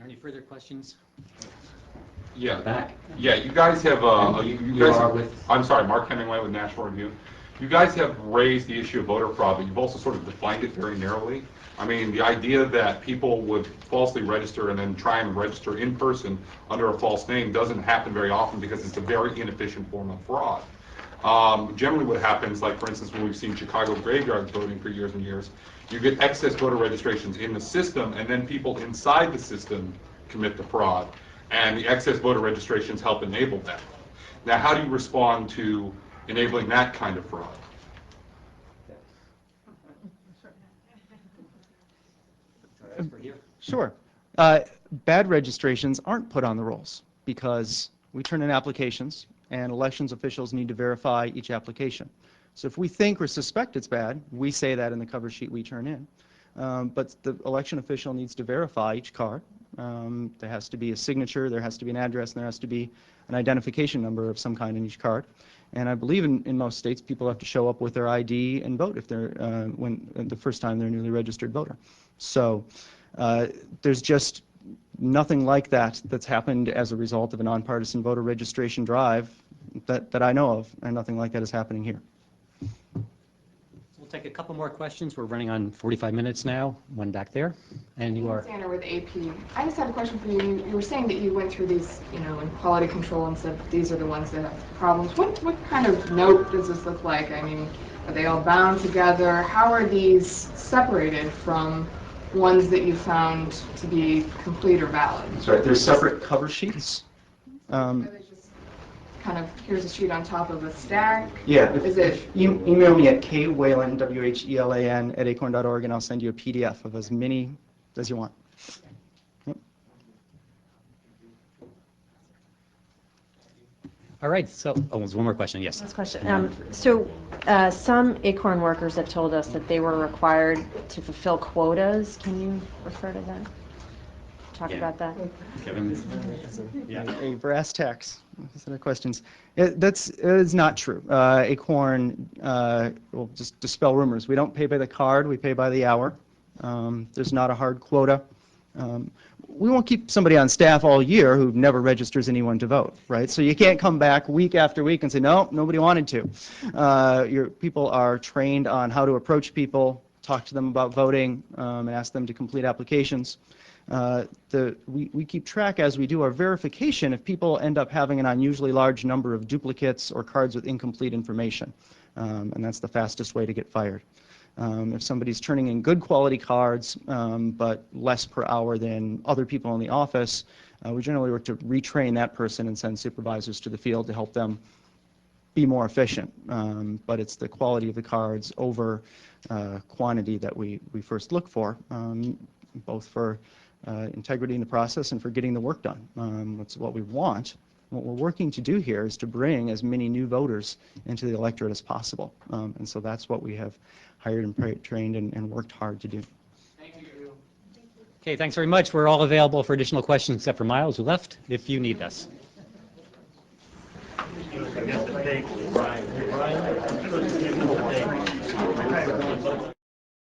Any further questions? Yeah. Back. Yeah, you guys have, I'm sorry, Mark Hemingway with National Review. You guys have raised the issue of voter fraud, but you've also sort of defined it very narrowly. I mean, the idea that people would falsely register and then try and register in person under a false name doesn't happen very often because it's a very inefficient form of fraud. Generally what happens, like for instance, when we've seen Chicago graveyard voting for years and years, you get excess voter registrations in the system, and then people inside the system commit the fraud. And the excess voter registrations help enable that. Now, how do you respond to enabling that kind of fraud? Sure. Bad registrations aren't put on the rolls because we turn in applications and elections officials need to verify each application. So if we think or suspect it's bad, we say that in the cover sheet we turn in. But the election official needs to verify each card. There has to be a signature, there has to be an address, and there has to be an identification number of some kind in each card. And I believe in most states people have to show up with their ID and vote if they're the first time they're a newly registered voter. So there's just nothing like that that's happened as a result of a nonpartisan voter registration drive that I know of, and nothing like that is happening here. We'll take a couple more questions. We're running on 45 minutes now. One back there, and you are. Sandra with AP. I just have a question for you. You were saying that you went through these, in quality control and said these are the ones that have problems. What kind of note does this look like? I mean, are they all bound together? How are these separated from ones that you found to be complete or valid? That's right. There's separate cover sheets. Kind of, here's a sheet on top of a stack? Yeah. Email me at kwhelan, WHELAN, at acorn.org, and I'll send you a PDF of as many as you want. Yep. All right, so, there's one more question, yes. Last question. Some ACORN workers have told us that they were required to fulfill quotas. Can you refer to that? Talk about that. Kevin? A brass tacks set of questions. That is not true. ACORN, will just dispel rumors. We don't pay by the card, we pay by the hour. There's not a hard quota. We won't keep somebody on staff all year who never registers anyone to vote, right? So you can't come back week after week and say, no, nobody wanted to. Your people are trained on how to approach people, talk to them about voting, and ask them to complete applications. We keep track as we do our verification if people end up having an unusually large number of duplicates or cards with incomplete information, and that's the fastest way to get fired. If somebody's turning in good quality cards but less per hour than other people in the office, we generally work to retrain that person and send supervisors to the field to help them be more efficient. But it's the quality of the cards over quantity that we first look for, both for integrity in the process and for getting the work done. That's what we want. What we're working to do here is to bring as many new voters into the electorate as possible. And so that's what we have hired and trained and worked hard to do. Thank you. Okay, thanks very much. We're all available for additional questions except for Miles, who left, if you need us.